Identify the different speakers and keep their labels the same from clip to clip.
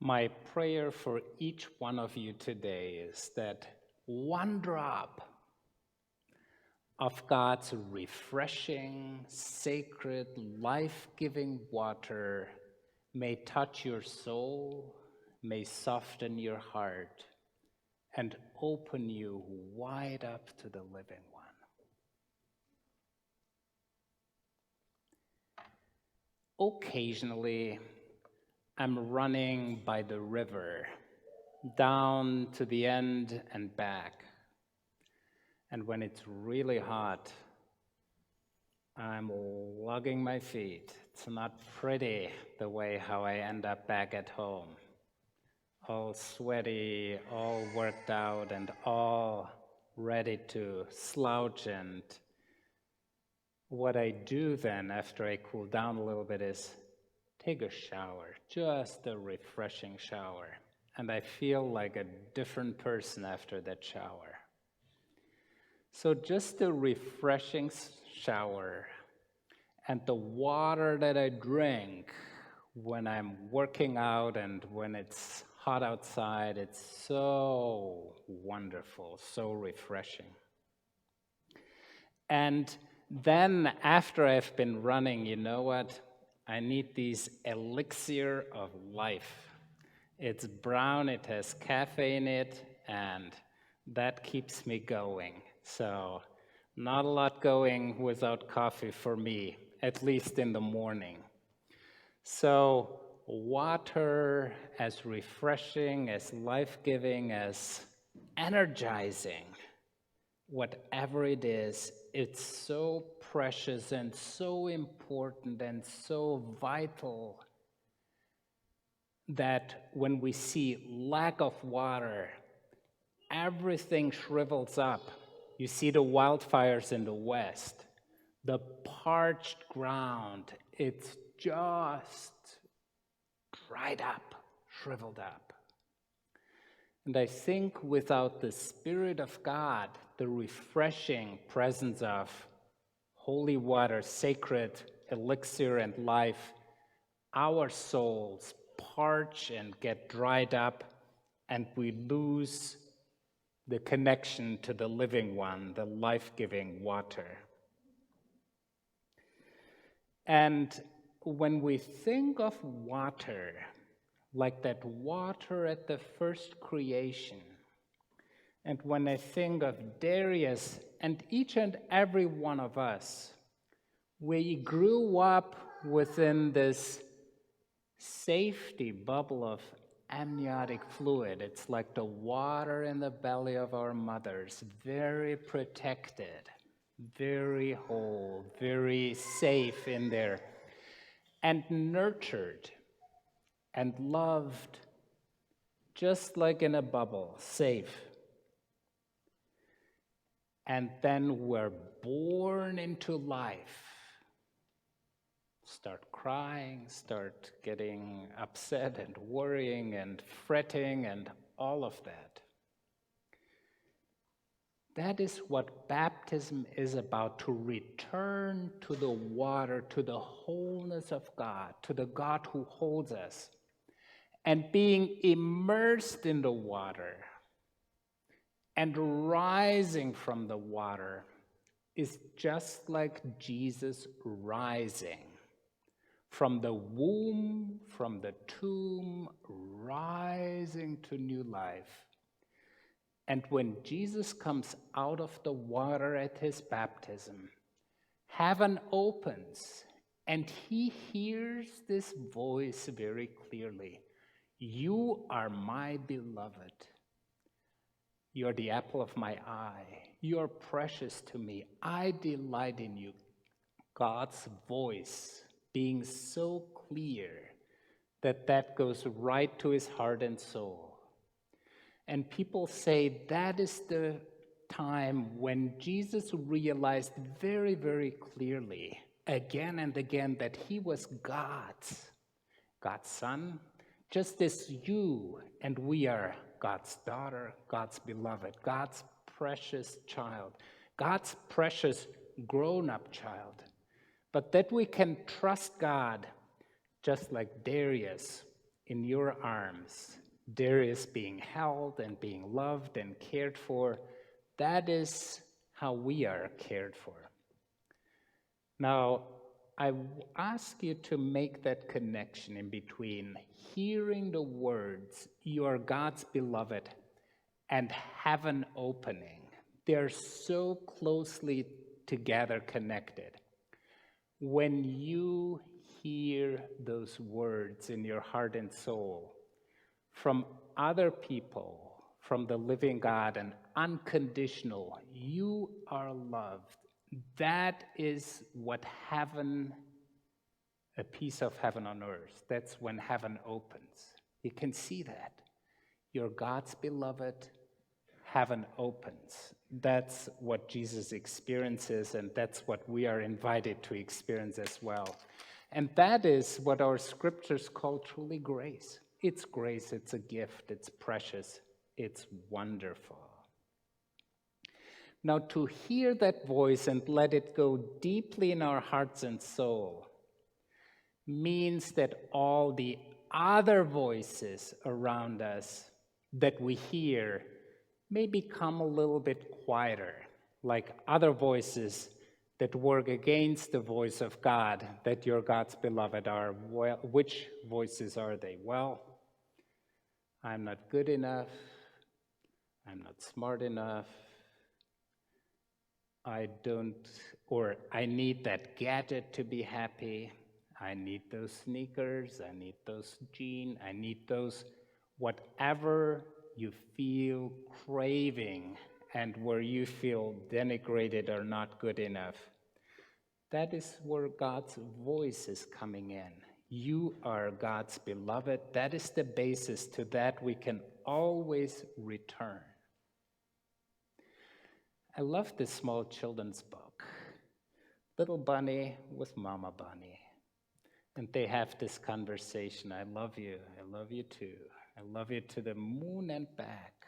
Speaker 1: My prayer for each one of you today is that one drop of God's refreshing, sacred, life-giving water may touch your soul, may soften your heart, and open you wide up to the living one. Occasionally, I'm running by the river, down to the end and back. And when it's really hot, I'm lugging my feet. It's not pretty the way how I end up back at home. All sweaty, all worked out, and all ready to slouch. And what I do then after I cool down a little bit is take a shower, just a refreshing shower. And I feel like a different person after that shower. So just a refreshing shower and the water that I drink when I'm working out and when it's hot outside, it's so wonderful, so refreshing. And then after I've been running, you know what? I need these elixir of life. It's brown, it has caffeine in it, and that keeps me going. So not a lot going without coffee for me, at least in the morning. So water, as refreshing, as life-giving, as energizing, whatever it is, it's so precious and so important and so vital that when we see lack of water, everything shrivels up. You see the wildfires in the West, the parched ground, it's just dried up, shriveled up. And I think without the Spirit of God, the refreshing presence of holy water, sacred elixir and life, our souls parch and get dried up, and we lose the connection to the living one, the life-giving water. And when we think of water, like that water at the first creation, and when I think of Darius and each and every one of us, we grew up within this safety bubble of amniotic fluid. It's like the water in the belly of our mothers, very protected, very whole, very safe in there, and nurtured and loved, just like in a bubble, safe. And then we're born into life. Start crying, start getting upset and worrying and fretting and all of that. That is what baptism is about, to return to the water, to the wholeness of God, to the God who holds us. And being immersed in the water and rising from the water is just like Jesus rising from the womb, from the tomb, rising to new life. And when Jesus comes out of the water at his baptism, heaven opens, and he hears this voice very clearly. You are my beloved. You're the apple of my eye. You're precious to me. I delight in you. God's voice being so clear that goes right to his heart and soul. And people say that is the time when Jesus realized very, very clearly, again and again, that he was God's son, just as you and we are God's daughter, God's beloved, God's precious child, God's precious grown-up child. But that we can trust God, just like Darius, in your arms, Darius being held and being loved and cared for. That is how we are cared for. Now, I ask you to make that connection in between hearing the words, "You are God's beloved," and heaven opening. They're so closely together connected. When you hear those words in your heart and soul from other people, from the living God, and unconditional, "You are loved," that is what heaven, a piece of heaven on earth, that's when heaven opens. You can see that. You're God's beloved, heaven opens. That's what Jesus experiences, and that's what we are invited to experience as well. And that is what our scriptures call truly grace. It's grace, it's a gift, it's precious, it's wonderful. Now, to hear that voice and let it go deeply in our hearts and soul means that all the other voices around us that we hear may become a little bit quieter, like other voices that work against the voice of God, that you're God's beloved are. Well, which voices are they? Well, I'm not good enough. I'm not smart enough. I need that gadget to be happy. I need those sneakers. I need those jeans. I need those, whatever you feel craving and where you feel denigrated or not good enough. That is where God's voice is coming in. You are God's beloved. That is the basis. To that we can always return. I love this small children's book, Little Bunny with Mama Bunny. And they have this conversation. "I love you too. I love you to the moon and back,"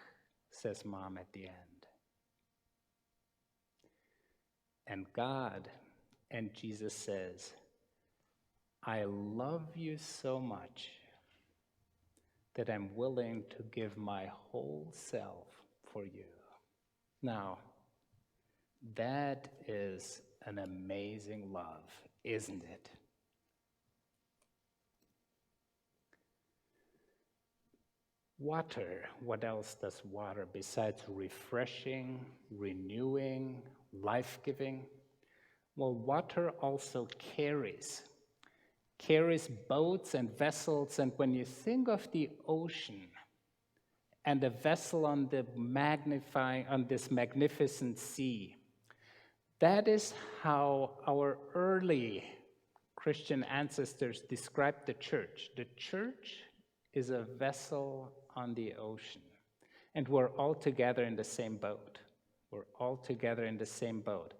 Speaker 1: says Mom at the end. And God and Jesus says, "I love you so much that I'm willing to give my whole self for you." Now, that is an amazing love, isn't it? Water, what else does water besides refreshing, renewing, life-giving? Well, water also carries boats and vessels, and when you think of the ocean and a vessel on this magnificent sea, that is how our early Christian ancestors described the church. The church is a vessel on the ocean, and we're all together in the same boat. We're all together in the same boat.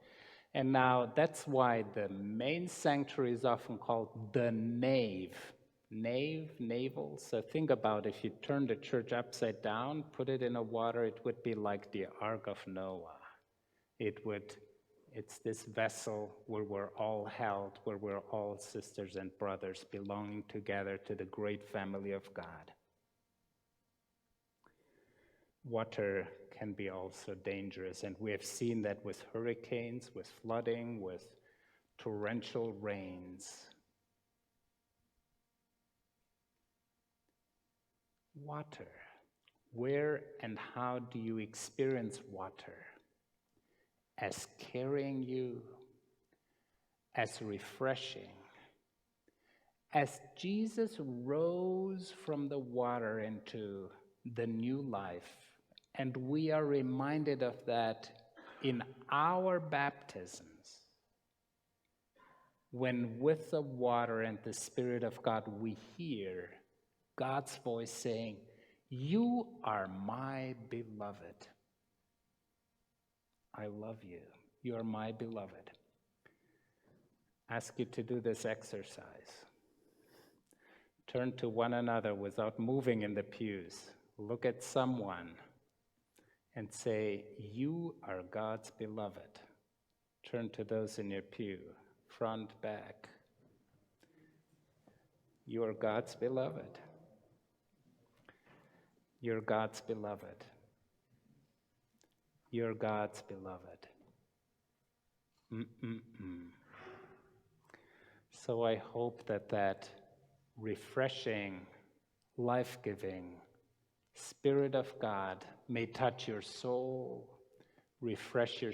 Speaker 1: And now that's why the main sanctuary is often called the nave. Naval. So think about if you turn the church upside down, put it in a water, it would be like the Ark of Noah. It's this vessel where we're all held, where we're all sisters and brothers belonging together to the great family of God. Water can be also dangerous, and we have seen that with hurricanes, with flooding, with torrential rains. Water. Where and how do you experience water? As carrying you, as refreshing. As Jesus rose from the water into the new life, and we are reminded of that in our baptisms, when with the water and the Spirit of God we hear God's voice saying, "You are my beloved. I love you. You are my beloved." Ask you to do this exercise. Turn to one another without moving in the pews. Look at someone and say, "You are God's beloved." Turn to those in your pew, front, back. You are God's beloved. You're God's beloved. You're God's beloved. Mm-mm-mm. So I hope that refreshing, life-giving Spirit of God may touch your soul, refresh your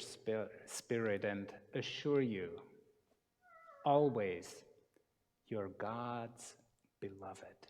Speaker 1: spirit, and assure you always you're God's beloved.